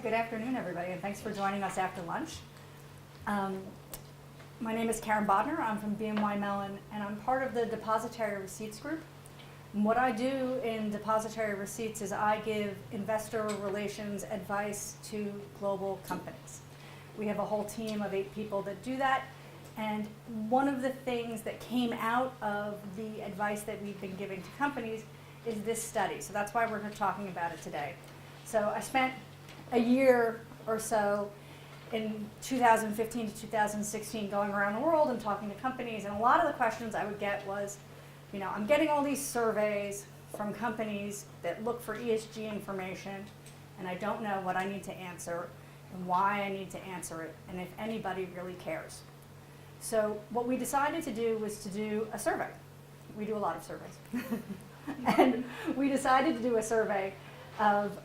good afternoon, everybody, and thanks for joining us after lunch. My name is Karen Bodner. I'm from BNY Mellon, and I'm part of the Depositary Receipts group. And what I do in Depositary Receipts is I give investor relations advice to global companies. We have a whole team of 8 people that do that, and one of the things that came out of the advice that we've been giving to companies is this study. So that's why we're talking about it today. So I spent a year or so in 2015 to 2016 going around the world and talking to companies, and a lot of the questions I would get was, you know, I'm getting all these surveys from companies that look for ESG information, and I don't know what I need to answer and why I need to answer it, and if anybody really cares. So what we decided to do was to do a survey. We do a lot of surveys. And we decided to do a survey of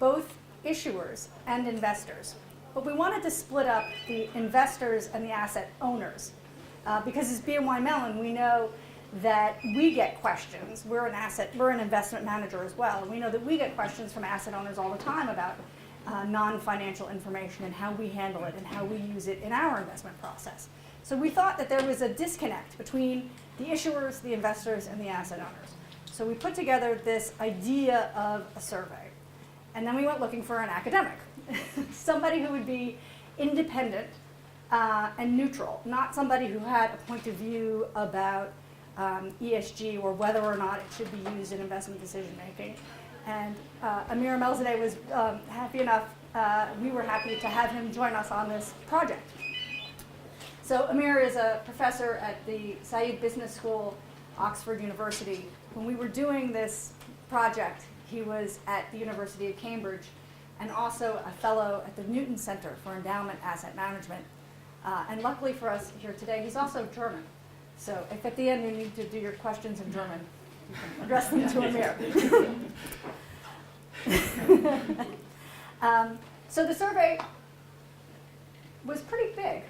both issuers and investors. But we wanted to split up the investors and the asset owners. Because as BNY Mellon, we know that we get questions. We're an investment manager as well. And we know that we get questions from asset owners all the time about non-financial information and how we handle it and how we use it in our investment process. So we thought that there was a disconnect between the issuers, the investors, and the asset owners. So we put together this idea of a survey. And then we went looking for an academic, somebody who would be independent and neutral, not somebody who had a point of view about ESG or whether or not it should be used in investment decision making. And Amir Amel-Zadeh was happy enough, we were happy to have him join us on this project. So Amir is a professor at the Saïd Business School, Oxford University. When we were doing this project, he was at the University of Cambridge and also a fellow at the Newton Center for Endowment Asset Management. And luckily for us here today, he's also German. So if at the end you need to do your questions in German, you can address them to Amir. So the survey was pretty big.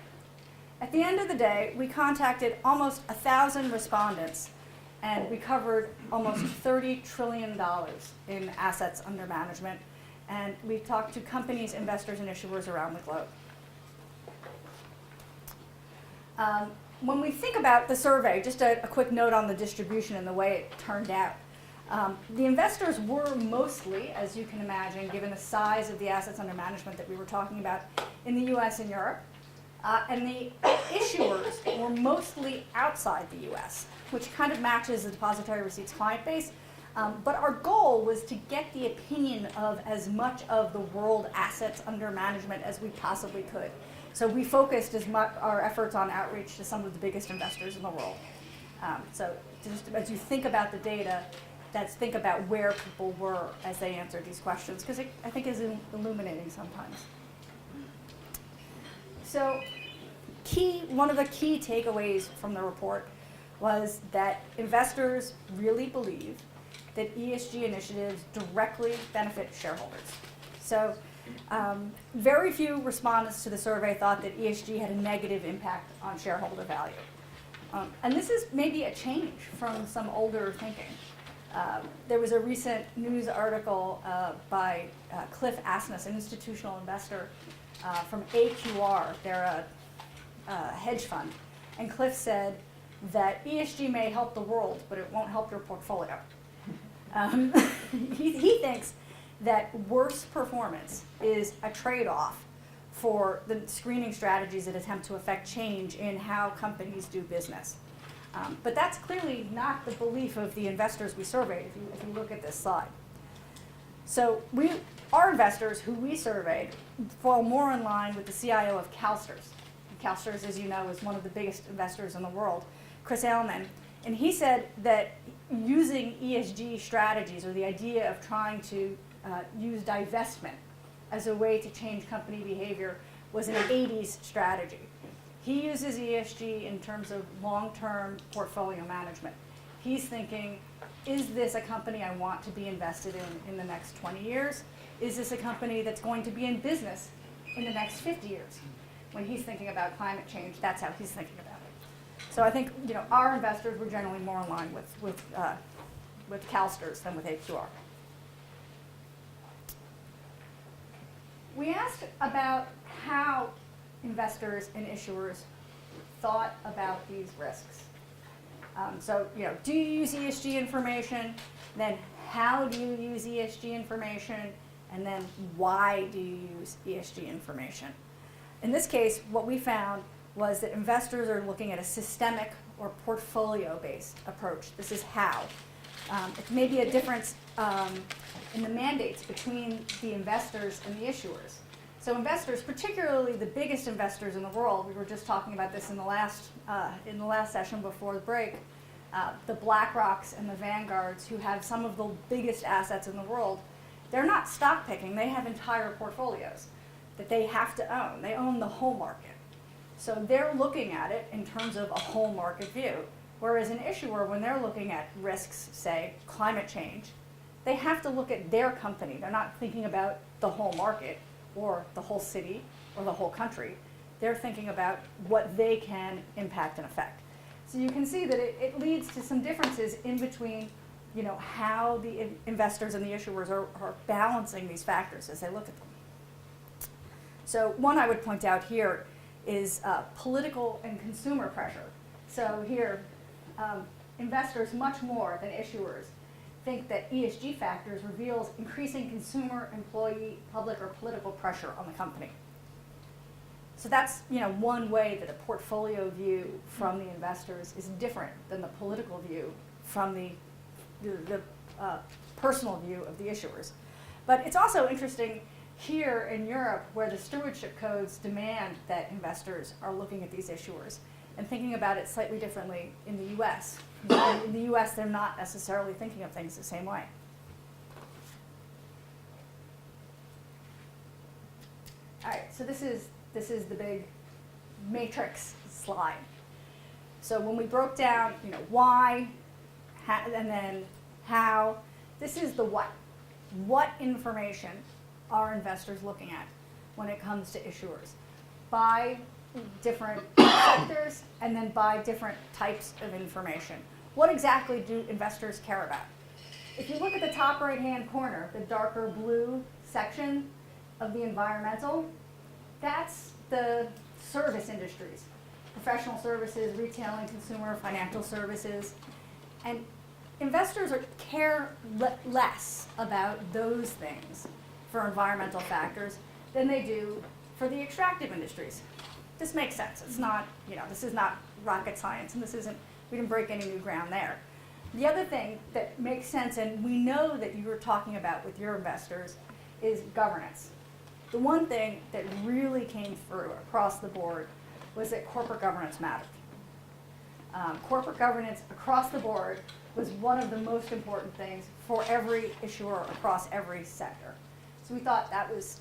At the end of the day, we contacted almost 1,000 respondents, and we covered almost $30 trillion in assets under management, and we talked to companies, investors, and issuers around the globe. When we think about the survey, just a quick note on the distribution and the way it turned out. The investors were mostly, as you can imagine, given the size of the assets under management that we were talking about, in the US and Europe. And the issuers were mostly outside the US, which kind of matches the Depositary Receipts client base. But our goal was to get the opinion of as much of the world assets under management as we possibly could. So we focused our efforts on outreach to some of the biggest investors in the world. So just as you think about the data, think about where people were as they answered these questions, because I think is illuminating sometimes. So one of the key takeaways from the report was that investors really believe that ESG initiatives directly benefit shareholders. So very few respondents to the survey thought that ESG had a negative impact on shareholder value. And this is maybe a change from some older thinking. There was a recent news article by Cliff Asness, an institutional investor from AQR. They're a hedge fund. And Cliff said that ESG may help the world, but it won't help your portfolio. He thinks that worse performance is a trade-off for the screening strategies that attempt to affect change in how companies do business. But that's clearly not the belief of the investors we surveyed, if you look at this slide. So our investors who we surveyed fall more in line with the CIO of CalSTRS. CalSTRS, as you know, is one of the biggest investors in the world, Chris Ailman. And he said that using ESG strategies, or the idea of trying to use divestment as a way to change company behavior, was an 80s strategy. He uses ESG in terms of long-term portfolio management. He's thinking, is this a company I want to be invested in the next 20 years? Is this a company that's going to be in business in the next 50 years? When he's thinking about climate change, that's how he's thinking about it. So I think our investors were generally more in line with CalSTRS than with AQR. We asked about how investors and issuers thought about these risks. So, do you use ESG information? Then how do you use ESG information? And then why do you use ESG information? In this case, what we found was that investors are looking at a systemic or portfolio-based approach. This is how. It may be a difference in the mandates between the investors and the issuers. So investors, particularly the biggest investors in the world, we were just talking about this in the last session before the break, the BlackRocks and the Vanguards, who have some of the biggest assets in the world, they're not stock picking, they have entire portfolios that they have to own. They own the whole market. So they're looking at it in terms of a whole market view. Whereas an issuer, when they're looking at risks, say climate change, they have to look at their company. They're not thinking about the whole market or the whole city or the whole country. They're thinking about what they can impact and affect. So you can see that it leads to some differences in between how the investors and the issuers are balancing these factors as they look at them. So one I would point out here is political and consumer pressure. So here, investors much more than issuers think that ESG factors reveals increasing consumer, employee, public, or political pressure on the company. So that's one way that a portfolio view from the investors is different than the political view from the personal view of the issuers. But it's also interesting here in Europe, where the stewardship codes demand that investors are looking at these issuers and thinking about it slightly differently in the US. In the US, they're not necessarily thinking of things the same way. All right, so this is the big matrix slide. So when we broke down, why, and then how, this is the what. What information are investors looking at when it comes to issuers? By different sectors and then by different types of information. What exactly do investors care about? If you look at the top right-hand corner, the darker blue section of the environmental, that's the service industries, professional services, retail and consumer, financial services. And investors care less about those things for environmental factors than they do for the extractive industries. This makes sense. It's not, this is not rocket science, and we didn't break any new ground there. The other thing that makes sense, and we know that you were talking about with your investors, is governance. The one thing that really came through across the board was that corporate governance mattered. Corporate governance across the board was one of the most important things for every issuer across every sector. So we thought that was,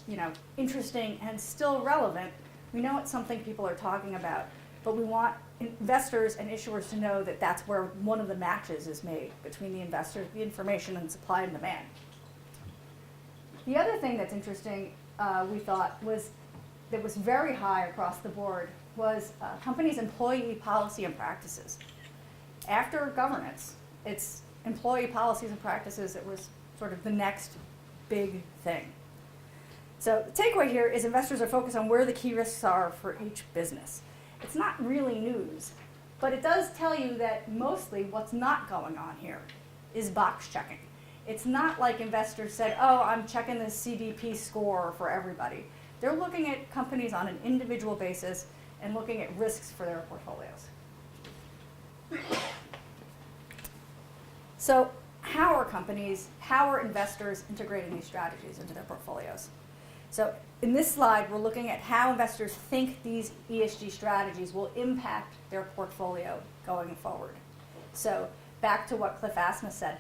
interesting and still relevant. We know it's something people are talking about, but we want investors and issuers to know that that's where one of the matches is made between the investors, the information, and supply and demand. The other thing that's interesting, we thought, that was very high across the board was companies' employee policy and practices. After governance, it's employee policies and practices that was sort of the next big thing. So the takeaway here is investors are focused on where the key risks are for each business. It's not really news, but it does tell you that mostly what's not going on here is box checking. It's not like investors said, oh, I'm checking the CDP score for everybody. They're looking at companies on an individual basis and looking at risks for their portfolios. So how are investors integrating these strategies into their portfolios? So in this slide, we're looking at how investors think these ESG strategies will impact their portfolio going forward. So back to what Cliff Asmus said,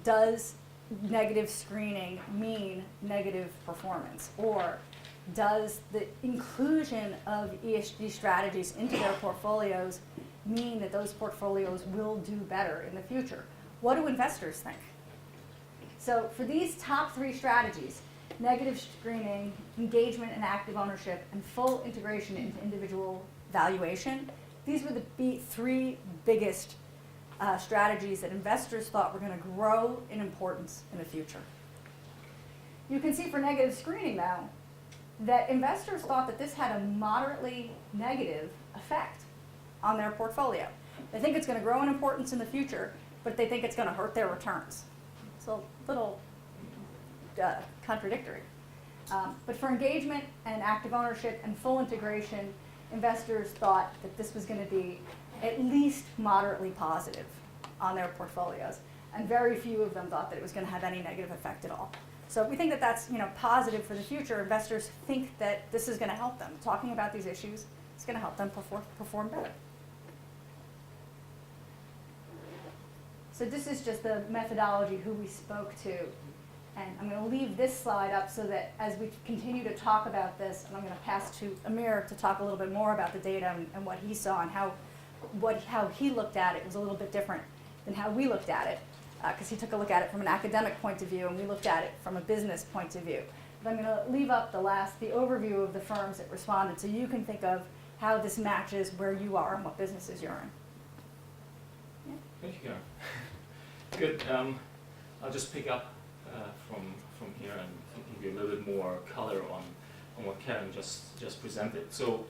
does negative screening mean negative performance? Or does the inclusion of ESG strategies into their portfolios mean that those portfolios will do better in the future? What do investors think? So for these top three strategies, negative screening, engagement and active ownership, and full integration into individual valuation, these were the three biggest strategies that investors thought were going to grow in importance in the future. You can see for negative screening, though, that investors thought that this had a moderately negative effect on their portfolio. They think it's going to grow in importance in the future, but they think it's going to hurt their returns. It's a little contradictory. But for engagement and active ownership and full integration, investors thought that this was going to be at least moderately positive on their portfolios, and very few of them thought that it was going to have any negative effect at all. So we think that that's positive for the future. Investors think that this is going to help them. Talking about these issues is going to help them perform better. So this is just the methodology, who we spoke to. And I'm going to leave this slide up so that as we continue to talk about this, and I'm going to pass to Amir to talk a little bit more about the data and what he saw and how he looked at it was a little bit different than how we looked at it, because he took a look at it from an academic point of view and we looked at it from a business point of view. But I'm going to leave up the overview of the firms that responded so you can think of how this matches where you are and what businesses you're in. Yeah. Thank you, Karen. Good. I'll just pick up from here and give you a little bit more color on what Karen just presented. So,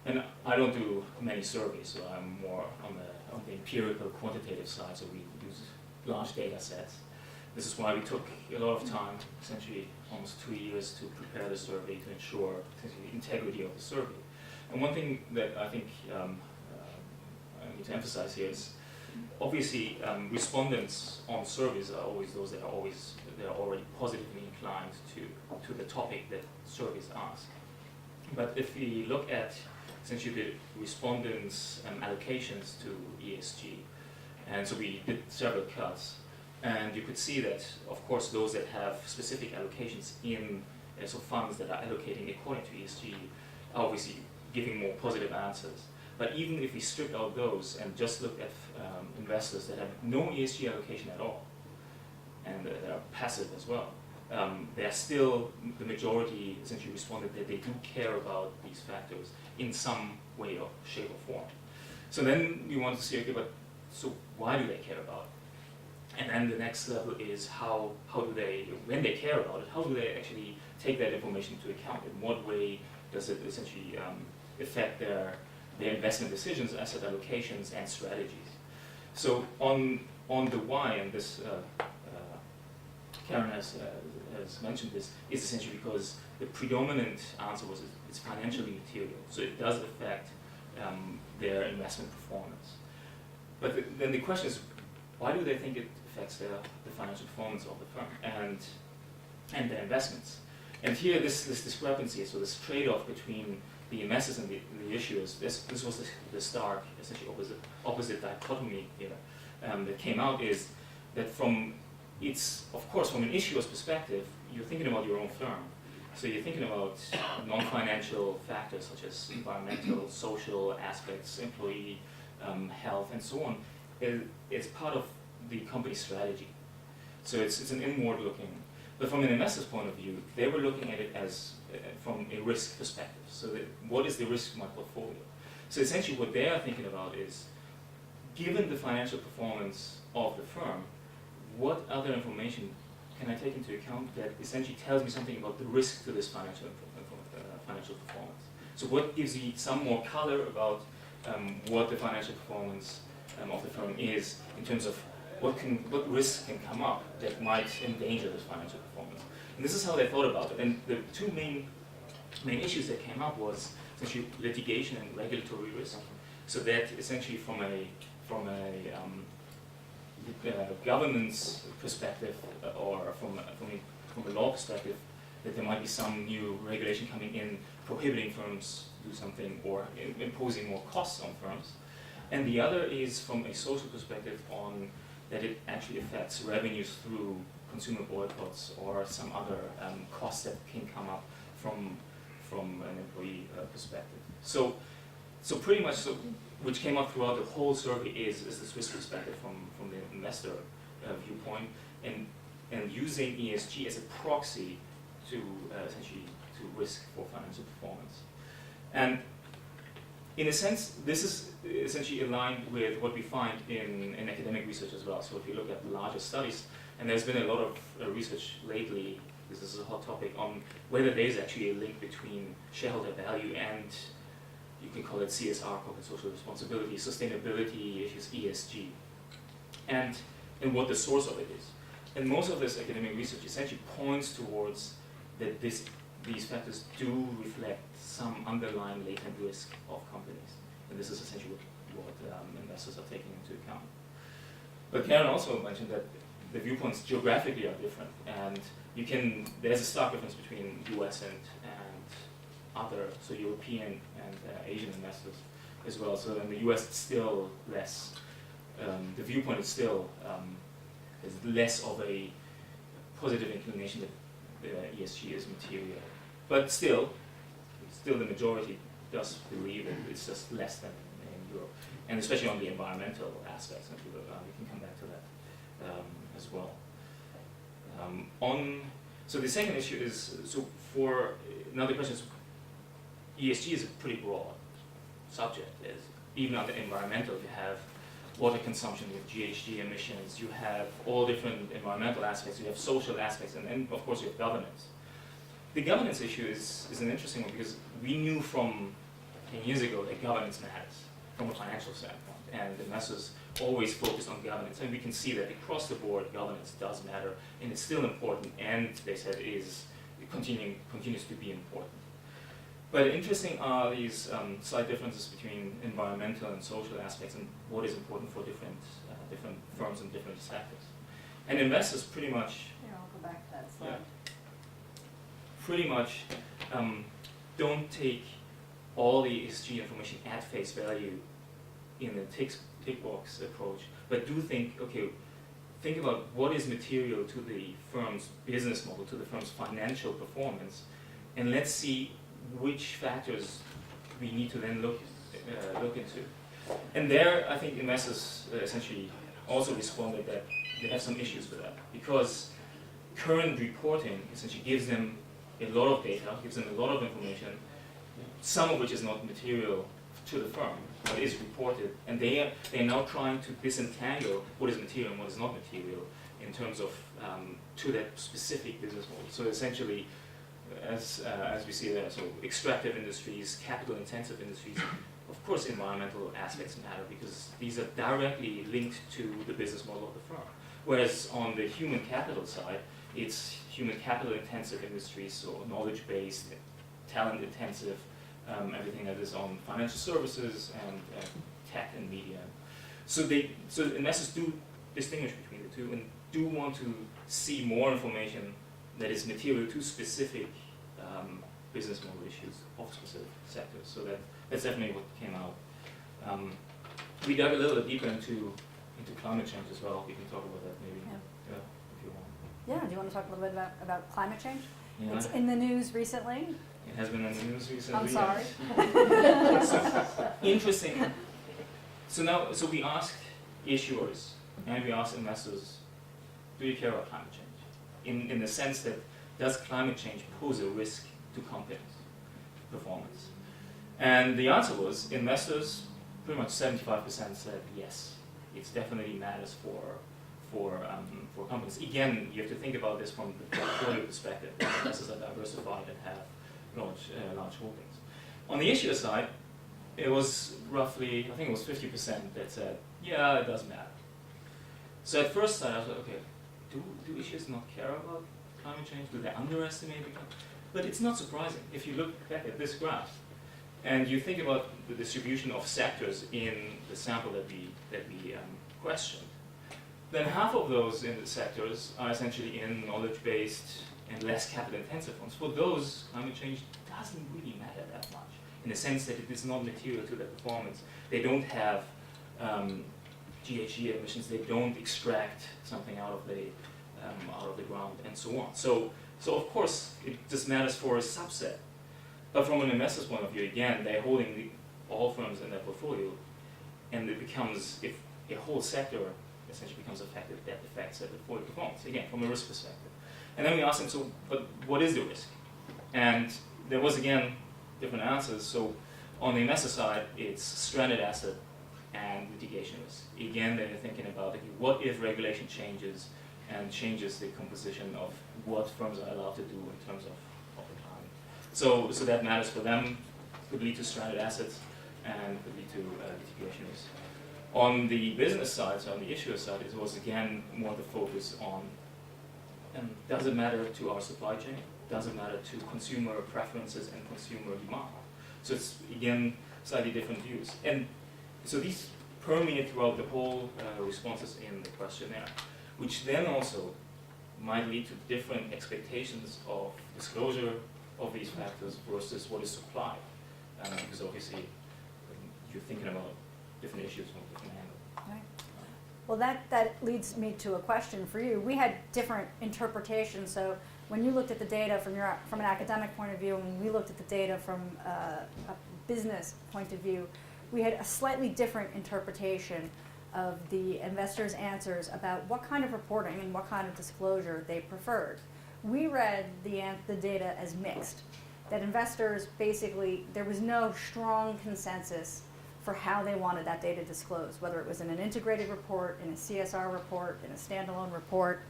and I don't do many surveys, so I'm more on the empirical quantitative side. So we use large data sets. This is why we took a lot of time, essentially almost 2 years, to prepare the survey to ensure the integrity of the survey. And one thing that I think I need to emphasize here is, obviously, respondents on surveys are always those that are already positively inclined to the topic that surveys ask. But if we look at essentially the respondents' allocations to ESG, and so we did several cuts, and you could see that, of course, those that have specific allocations in so funds that are allocating according to ESG are obviously giving more positive answers. But even if we strip out those and just look at investors that have no ESG allocation at all, and that are passive as well, they are still, the majority essentially responded that they do care about these factors in some way or shape or form. So then we want to see, okay, but so why do they care about it? And then the next level is how do they, when they care about it, how do they actually take that information into account? In what way does it essentially affect their investment decisions, asset allocations, and strategies? So on the why, and this Karen has mentioned this, is essentially because the predominant answer was it's financially material, so it does affect their investment performance. But then the question is, why do they think it affects the financial performance of the firm and their investments? And here, this discrepancy, so this trade-off between the investors and the issuers, this was the stark, essentially opposite dichotomy here that came out, is that of course, from an issuer's perspective, you're thinking about your own firm. So you're thinking about non-financial factors such as environmental, social aspects, employee health, and so on. It's part of the company's strategy. So it's an inward looking. But from an investor's point of view, they were looking at it as from a risk perspective. So what is the risk of my portfolio? So essentially what they are thinking about is, given the financial performance of the firm, what other information can I take into account that essentially tells me something about the risk to this financial performance? So what gives you some more color about what the financial performance of the firm is in terms of what risks can come up that might endanger this financial performance? And this is how they thought about it. And the two main issues that came up was essentially litigation and regulatory risk. So that essentially from a governance perspective or from a law perspective, that there might be some new regulation coming in prohibiting firms to do something or imposing more costs on firms. And the other is from a social perspective on that it actually affects revenues through consumer boycotts or some other costs that can come up from an employee perspective. So pretty much, which came up throughout the whole survey is this risk perspective from the investor viewpoint, and using ESG as a proxy to essentially to risk for financial performance. And in a sense, this is essentially aligned with what we find in academic research as well. So if you look at larger studies, and there's been a lot of research lately because this is a hot topic, on whether there is actually a link between shareholder value and, you can call it CSR, corporate social responsibility, sustainability issues, ESG, and what the source of it is. And most of this academic research essentially points towards that these factors do reflect some underlying latent risk of companies. And this is essentially what investors are taking into account. But Karen also mentioned that the viewpoints geographically are different, and there's a stark difference between US and other, so European and Asian investors as well. So in the US it's still less, the viewpoint is still is less of a positive inclination that ESG is material. But still the majority does believe that it's just less than in Europe, and especially on the environmental aspects, and we can come back to that as well. So the second issue is, so for another question is, ESG is a pretty broad subject. Even on the environmental, you have water consumption, you have GHG emissions, you have all different environmental aspects, you have social aspects, and then of course you have governance. The governance issue is an interesting one, because we knew from 10 years ago that governance matters from a financial standpoint, and investors always focus on governance, and we can see that across the board governance does matter, and it's still important, and they said continues to be important. But interesting are these slight differences between environmental and social aspects, and what is important for different firms and different sectors. And investors pretty much, Here, I'll go back to that slide. yeah, pretty much don't take all the ESG information at face value in the tick box approach, but do think about what is material to the firm's business model, to the firm's financial performance, and let's see which factors we need to then look into. And there, I think investors essentially also responded that they have some issues with that, because current reporting essentially gives them a lot of data, gives them a lot of information, some of which is not material to the firm, but is reported, and they are now trying to disentangle what is material and what is not material in terms of to that specific business model. So essentially, as we see there, so extractive industries, capital-intensive industries, of course environmental aspects matter, because these are directly linked to the business model of the firm. Whereas on the human capital side, it's human capital-intensive industries, so knowledge-based, talent-intensive, everything that is on financial services and tech and media. So investors do distinguish between the two, and do want to see more information that is material to specific business model issues of specific sectors. So that's definitely what came out. We dug a little bit deeper into climate change as well. We can talk about that maybe, if you want. Yeah, do you want to talk a little bit about climate change? Yeah. It's in the news recently. It has been in the news recently. I'm sorry. Interesting. So we asked issuers and we asked investors, do you care about climate change? In the sense that, does climate change pose a risk to companies' performance? And the answer was, investors, pretty much 75% said yes, it definitely matters for companies. Again, you have to think about this from the portfolio perspective. Investors are diversified and have large holdings. On the issuer side, it was roughly, I think it was 50% that said, yeah, it does matter. So at first I was like, okay, do issuers not care about climate change? Do they underestimate it? But it's not surprising. If you look back at this graph, and you think about the distribution of sectors in the sample that we questioned, then half of those in the sectors are essentially in knowledge-based and less capital-intensive ones. For those, climate change doesn't really matter that much, in the sense that it is not material to their performance. They don't have GHG emissions. They don't extract something out of the ground, and so on. So of course, it just matters for a subset. But from an investor's point of view, again, they're holding all firms in their portfolio, and it becomes, if a whole sector essentially becomes affected, that affects their portfolio performance, again, from a risk perspective. And then we asked them, so, but what is the risk? And there was, again, different answers. So on the investor side, it's stranded asset and litigation risk. Again, they're thinking about, okay, what if regulation changes and changes the composition of what firms are allowed to do in terms of the time. So that matters for them, could lead to stranded assets, and could lead to litigation risk. On the business side, so on the issuer side, it was again more the focus on does it matter to our supply chain? Does it matter to consumer preferences and consumer demand? So it's again slightly different views. And so these permeate throughout the whole responses in the questionnaire, which then also might lead to different expectations of disclosure of these factors versus what is supplied. Because obviously you're thinking about different issues from a different angle. Right. Well, that leads me to a question for you. We had different interpretations. So when you looked at the data from an academic point of view, and when we looked at the data from a business point of view, we had a slightly different interpretation of the investors' answers about what kind of reporting and what kind of disclosure they preferred. We read the data as mixed, that investors basically, there was no strong consensus for how they wanted that data disclosed, whether it was in an integrated report, in a CSR report, in a standalone report,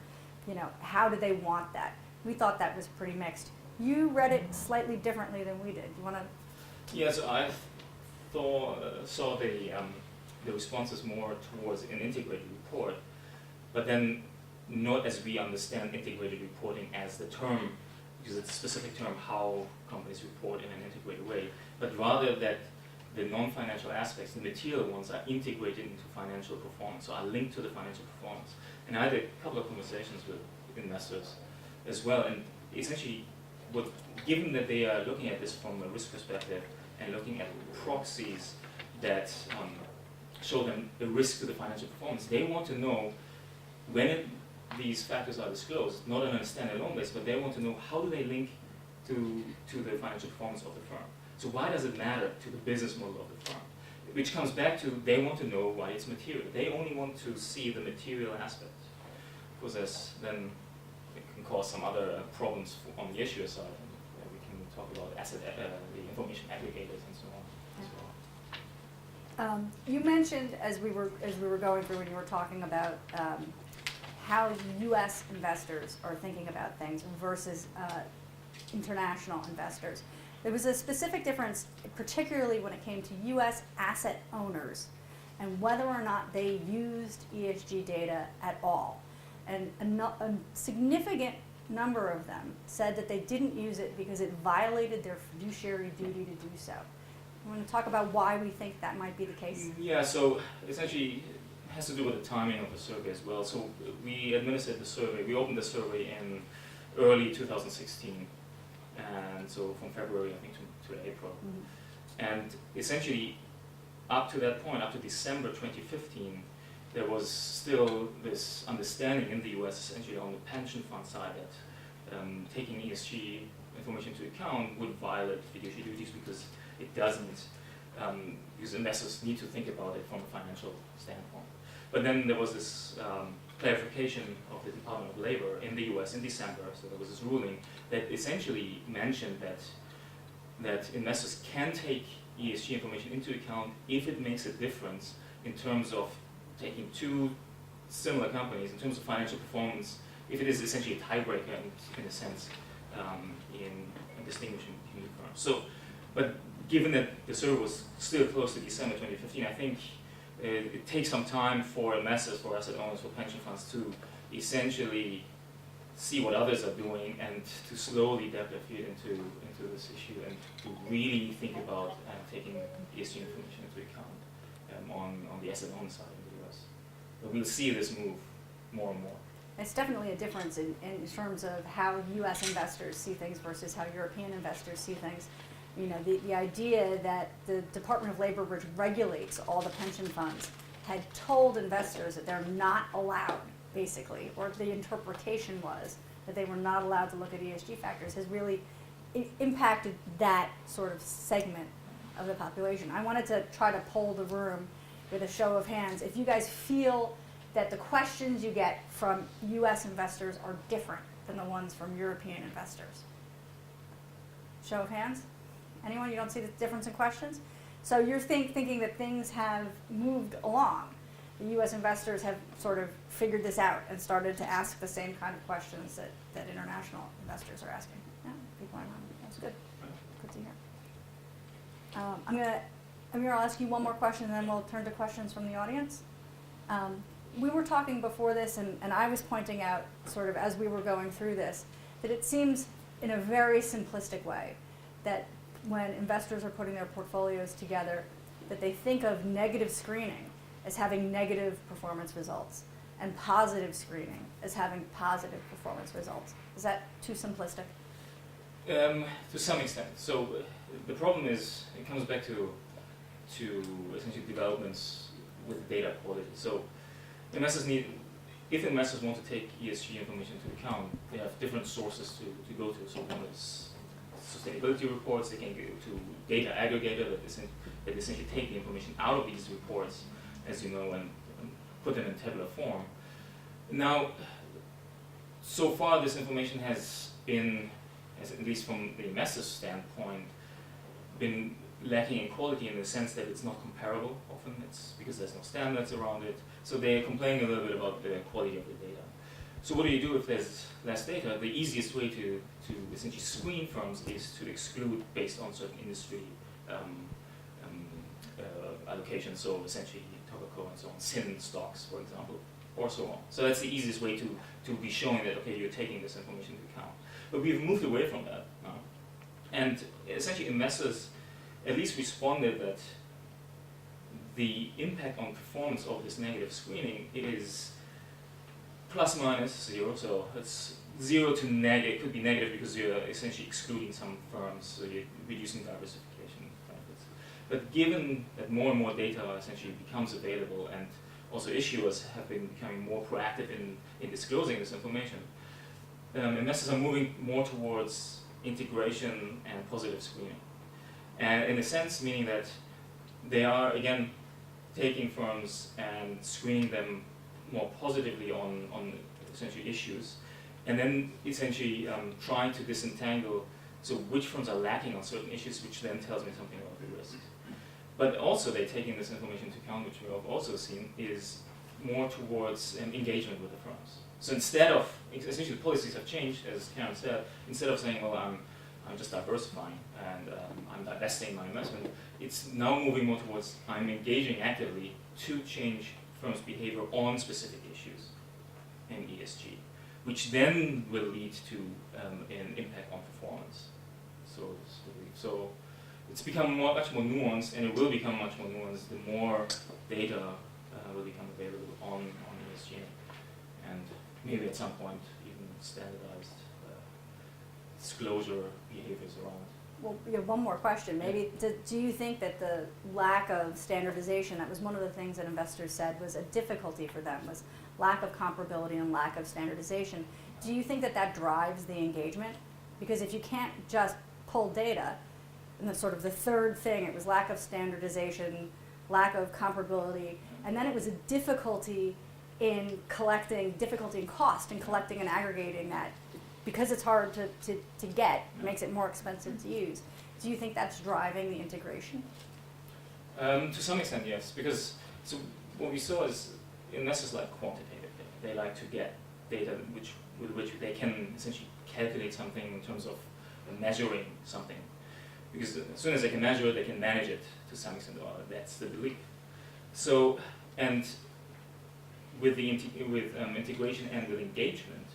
how did they want that? We thought that was pretty mixed. You read it slightly differently than we did. You want to? Yes, I saw the responses more towards an integrated report, but then not as we understand integrated reporting as the term, because it's a specific term how companies report in an integrated way, but rather that the non-financial aspects, the material ones, are integrated into financial performance, so are linked to the financial performance. And I had a couple of conversations with investors as well, and essentially, given that they are looking at this from a risk perspective and looking at proxies that show them the risk to the financial performance, they want to know when these factors are disclosed, not on a standalone basis, but they want to know how do they link to the financial performance of the firm. So why does it matter to the business model of the firm? Which comes back to they want to know why it's material. They only want to see the material aspect. Because then it can cause some other problems on the issuer side. And we can talk about the information aggregators and so on as well. You mentioned as we were going through when you were talking about how U.S. investors are thinking about things versus international investors. There was a specific difference, particularly when it came to U.S. asset owners and whether or not they used ESG data at all. And a significant number of them said that they didn't use it because it violated their fiduciary duty to do so. I want to talk about why we think that might be the case. Yeah, so essentially it has to do with the timing of the survey as well. So we administered the survey, we opened the survey in early 2016. And so from February, I think, to April. Mm-hmm. And essentially, up to that point, up to December 2015, there was still this understanding in the US, essentially on the pension fund side, that taking ESG information into account would violate fiduciary duties because it doesn't, because investors need to think about it from a financial standpoint. But then there was this clarification of the Department of Labor in the US in December, so there was this ruling that essentially mentioned that investors can take ESG information into account if it makes a difference in terms of taking two similar companies, in terms of financial performance, if it is essentially a tiebreaker in a sense in distinguishing between the firms. So, but given that the survey was still close to December 2015, I think it takes some time for investors, for asset owners, for pension funds to essentially see what others are doing and to slowly dip their feet into this issue and to really think about taking ESG information into account on the asset owner side in the US. But we'll see this move more and more. It's definitely a difference in terms of how US investors see things versus how European investors see things. You know, the idea that the Department of Labor, which regulates all the pension funds, had told investors that they're not allowed, basically, or the interpretation was that they were not allowed to look at ESG factors, has really impacted that sort of segment of the population. I wanted to try to poll the room with a show of hands. If you guys feel that the questions you get from US investors are different than the ones from European investors. Show of hands? Anyone? You don't see the difference in questions? So you're thinking that things have moved along. the U.S. investors have sort of figured this out and started to ask the same kind of questions that international investors are asking. Yeah, good point. That's good. Good to hear. Amir, I'll ask you one more question, and then we'll turn to questions from the audience. We were talking before this, and I was pointing out, sort of as we were going through this, that it seems in a very simplistic way that when investors are putting their portfolios together, that they think of negative screening as having negative performance results and positive screening as having positive performance results. Is that too simplistic? To some extent. So the problem is, it comes back to essentially developments with data quality. So if investors want to take ESG information into account, they have different sources to go to. So one is sustainability reports. They can go to data aggregator that essentially take the information out of these reports, as you know, and put them in tabular form. Now, so far this information has been, at least from the investor's standpoint, been lacking in quality in the sense that it's not comparable often. It's because there's no standards around it. So they're complaining a little bit about the quality of the data. So what do you do if there's less data? The easiest way to essentially screen firms is to exclude based on certain industry allocations. So essentially tobacco and so on, sin stocks, for example, or so on. So that's the easiest way to be showing that, okay, you're taking this information into account. But we've moved away from that now. And essentially investors at least responded that the impact on performance of this negative screening is plus minus zero. So it's 0 to negative. It could be negative because you're essentially excluding some firms, so you're reducing diversification benefits. But given that more and more data essentially becomes available, and also issuers have been becoming more proactive in disclosing this information, investors are moving more towards integration and positive screening. And in a sense, meaning that they are, again, taking firms and screening them more positively on essentially issues, and then essentially trying to disentangle, so which firms are lacking on certain issues, which then tells me something about the risks. But also they're taking this information into account, which we have also seen, is more towards engagement with the firms. So instead of, essentially the policies have changed, as Karen said, instead of saying, well, I'm just diversifying and I'm divesting my investment, it's now moving more towards I'm engaging actively to change firms' behavior on specific issues in ESG, which then will lead to an impact on performance. So it's become much more nuanced, and it will become much more nuanced the more data will become available on ESG, and maybe at some point even standardized disclosure behaviors around it. Well, one more question. Maybe do you think that the lack of standardization, that was one of the things that investors said was a difficulty for them, was lack of comparability and lack of standardization. Do you think that that drives the engagement? Because if you can't just pull data, and that's sort of the third thing, it was lack of standardization, lack of comparability, and then it was a difficulty in collecting, difficulty in cost in collecting and aggregating that. Because it's hard to get, it makes it more expensive to use. Do you think that's driving the integration? To some extent, yes. Because so what we saw is investors like quantitative data. They like to get data with which they can essentially calculate something in terms of measuring something. Because as soon as they can measure it, they can manage it to some extent. Or that's the belief. So, and with the integration and with engagement,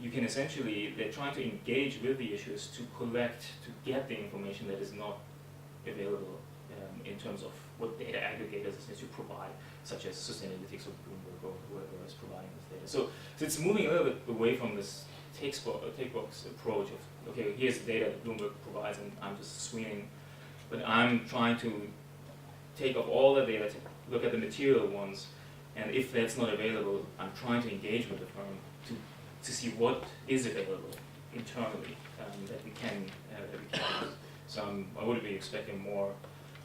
you can essentially, they're trying to engage with the issues to collect, to get the information that is not available in terms of what data aggregators essentially provide, such as Sustainalytics or Bloomberg or whoever is providing this data. So it's moving a little bit away from this take box approach of, okay, here's the data that Bloomberg provides and I'm just screening, but I'm trying to take off all the data, to look at the material ones, and if that's not available, I'm trying to engage with the firm to see what is available internally that we can use. So I would be expecting more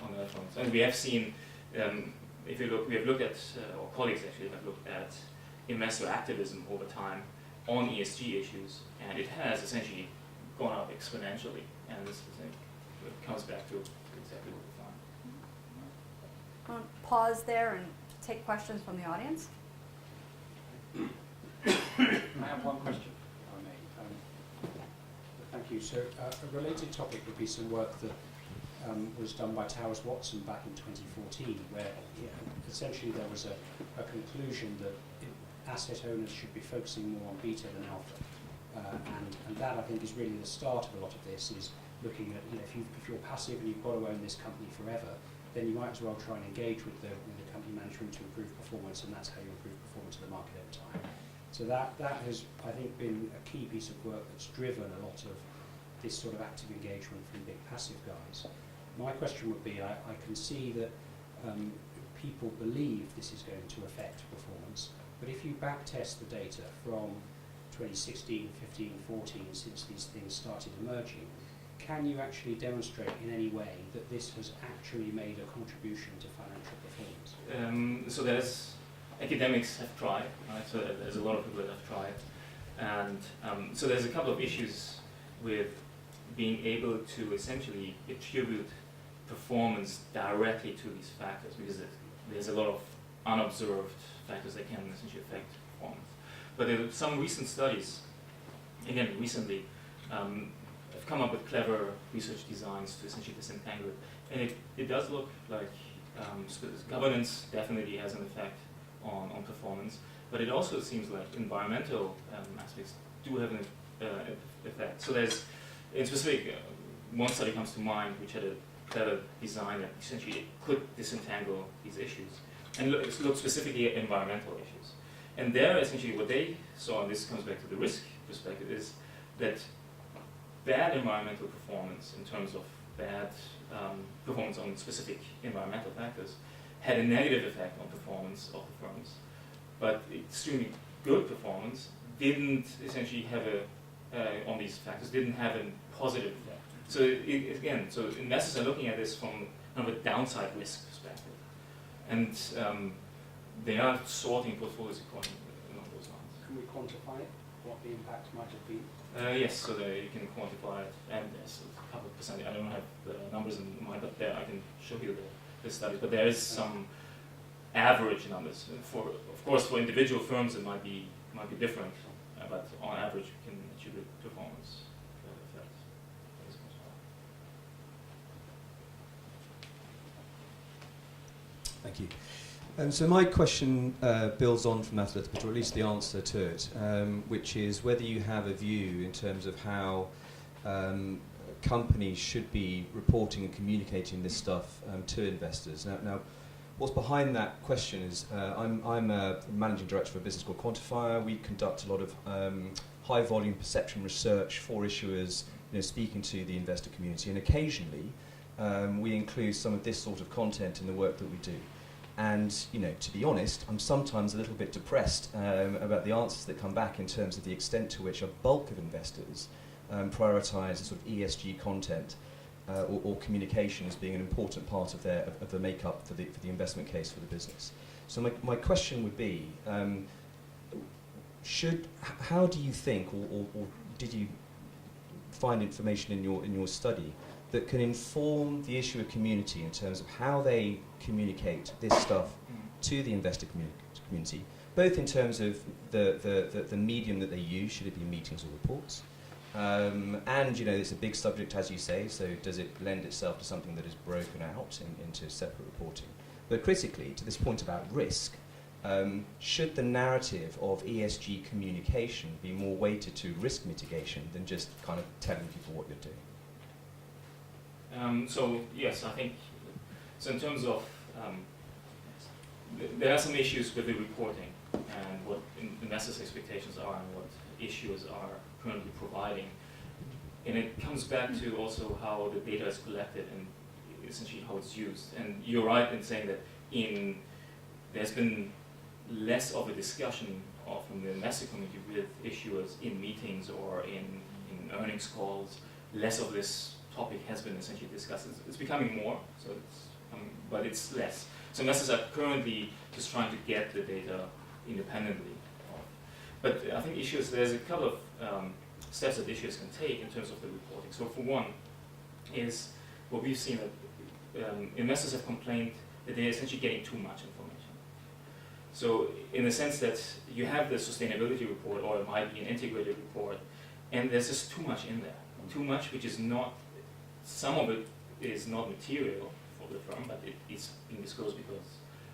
on that front. And we have seen, if you look, we have looked at, or colleagues actually have looked at investor activism over time on ESG issues, and it has essentially gone up exponentially. And this it comes back to exactly what we found. I'll pause there and take questions from the audience. I have one question, if I may. Thank you. So a related topic would be some work that was done by Towers Watson back in 2014, where essentially there was a conclusion that asset owners should be focusing more on beta than alpha. And that, I think, is really the start of a lot of this, is looking at, if you're passive and you've got to own this company forever, then you might as well try and engage with the company management to improve performance, and that's how you improve performance of the market over time. So that has, I think, been a key piece of work that's driven a lot of this sort of active engagement from big passive guys. My question would be, I can see that people believe this is going to affect performance, but if you backtest the data from 2016, 15, 14, since these things started emerging, can you actually demonstrate in any way that this has actually made a contribution to financial performance? So there's academics have tried, right? So there's a lot of people that have tried, and so there's a couple of issues with being able to essentially attribute performance directly to these factors, because there's a lot of unobserved factors that can essentially affect performance. But there are some recent studies, again recently, have come up with clever research designs to essentially disentangle it. And it does look like governance definitely has an effect on performance, but it also seems like environmental aspects do have an effect. So there's, in specific, one study comes to mind which had a clever design that essentially could disentangle these issues and look specifically at environmental issues. And there, essentially, what they saw, and this comes back to the risk perspective, is that bad environmental performance, in terms of bad performance on specific environmental factors, had a negative effect on performance of the firms. But extremely good performance didn't essentially have on these factors, didn't have a positive effect. So again, so investors are looking at this from kind of a downside risk perspective. And they are sorting portfolios according along those lines. Can we quantify it, what the impact might have been? Yes, so you can quantify it, and there's a couple of percent. I don't have the numbers in mind, but there I can show you the studies. But there is some average numbers. Of course, for individual firms it might be different, but on average we can attribute performance effects. Thank you. So my question builds on from that a little bit, or at least the answer to it, which is whether you have a view in terms of how companies should be reporting and communicating this stuff to investors. Now, what's behind that question is I'm a managing director of a business called Quantifier. We conduct a lot of high-volume perception research for issuers, speaking to the investor community, and occasionally we include some of this sort of content in the work that we do. And, to be honest, I'm sometimes a little bit depressed about the answers that come back in terms of the extent to which a bulk of investors prioritise sort of ESG content or communication as being an important part of the makeup for the investment case for the business. So my question would be, how do you think, or did you find information in your study that can inform the issuer community in terms of how they communicate this stuff to the investor community, both in terms of the medium that they use, should it be meetings or reports, and it's a big subject, as you say, so does it lend itself to something that is broken out into separate reporting? But critically, to this point about risk, should the narrative of ESG communication be more weighted to risk mitigation than just kind of telling people what you're doing? So yes, I think, so in terms of, there are some issues with the reporting and what investors' expectations are and what issuers are currently providing. And it comes back to also how the data is collected and essentially how it's used. And you're right in saying that there's been less of a discussion from the investor community with issuers in meetings or in earnings calls. Less of this topic has been essentially discussed. It's becoming more, so but it's less. So investors are currently just trying to get the data independently. But I think there's a couple of steps that issuers can take in terms of the reporting. So for one, is what we've seen that investors have complained that they're essentially getting too much information. So in the sense that you have the sustainability report, or it might be an integrated report, and there's just too much in there. Too much, which is not, some of it is not material for the firm, but it's being disclosed because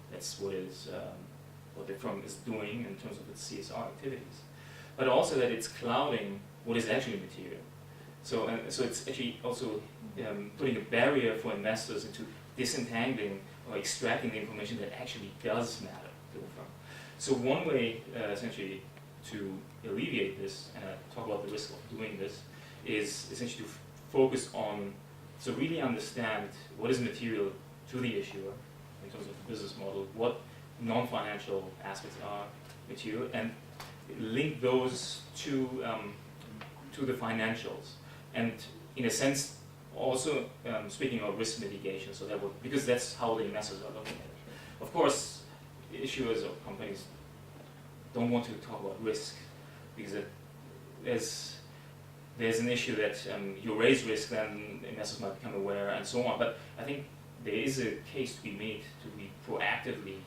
that's what what the firm is doing in terms of its CSR activities. But also that it's clouding what is actually material. So it's actually also putting a barrier for investors into disentangling or extracting the information that actually does matter to the firm. So one way, essentially, to alleviate this, and I talk about the risk of doing this, is essentially to focus on, so really understand what is material to the issuer in terms of the business model, what non-financial aspects are material, and link those to the financials. And in a sense, also speaking of risk mitigation, so that would, because that's how the investors are looking at it. Of course, issuers or companies don't want to talk about risk, because there's an issue that you raise risk, then investors might become aware, and so on. But I think there is a case to be made to be proactively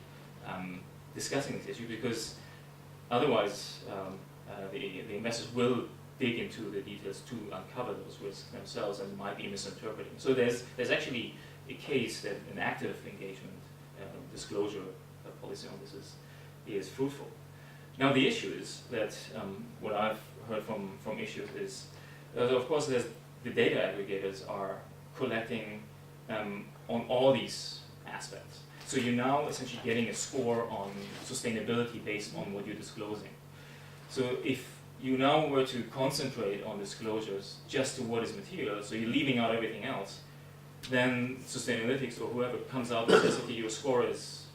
discussing this issue, because otherwise the investors will dig into the details to uncover those risks themselves and might be misinterpreting. So there's actually a case that an active engagement disclosure policy on this is fruitful. Now the issue is that what I've heard from issuers is, of course, there's the data aggregators are collecting on all these aspects. So you're now essentially getting a score on sustainability based on what you're disclosing. So if you now were to concentrate on disclosures just to what is material, so you're leaving out everything else, then Sustainalytics or whoever comes out and says, okay, your score is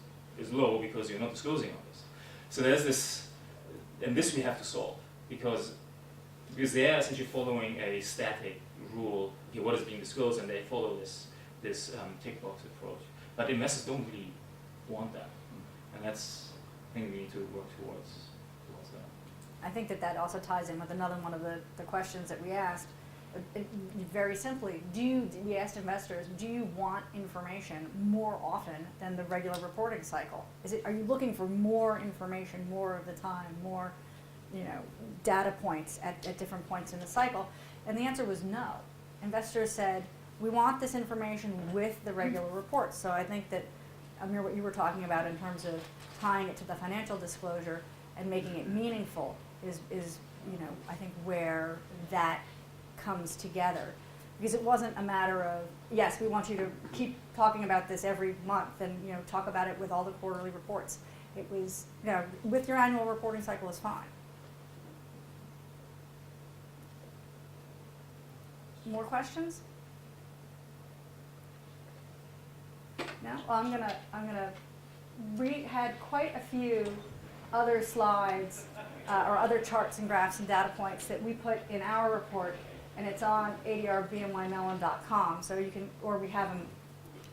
low because you're not disclosing all this. So there's this, and this we have to solve, because they are essentially following a static rule, okay, what is being disclosed, and they follow this tick box approach. But investors don't really want that, and that's, I think we need to work towards that. I think that also ties in with another one of the questions that we asked. Very simply, we asked investors, do you want information more often than the regular reporting cycle? Are you looking for more information more of the time, more data points at different points in the cycle? And the answer was no. Investors said, we want this information with the regular reports. So I think that, Amir, what you were talking about in terms of tying it to the financial disclosure and making it meaningful is I think where that comes together. Because it wasn't a matter of, yes, we want you to keep talking about this every month and talk about it with all the quarterly reports. It was, with your annual reporting cycle is fine. More questions? No? Well, I'm gonna had quite a few other slides or other charts and graphs and data points that we put in our report, and it's on adrbnymellon.com. So you can, or we have them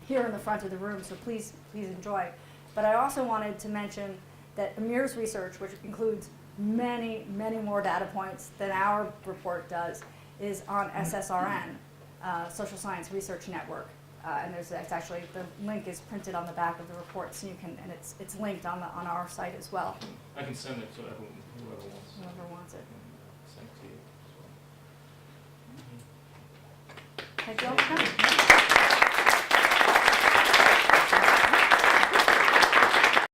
here in the front of the room. So please enjoy. But I also wanted to mention that Amir's research, which includes many more data points than our report does, is on SSRN, Social Science Research Network. And it's actually, the link is printed on the back of the report, so you can, and it's linked on our site as well. I can send it to whoever wants. Whoever wants it. Send it to you as well. Thank you all for coming.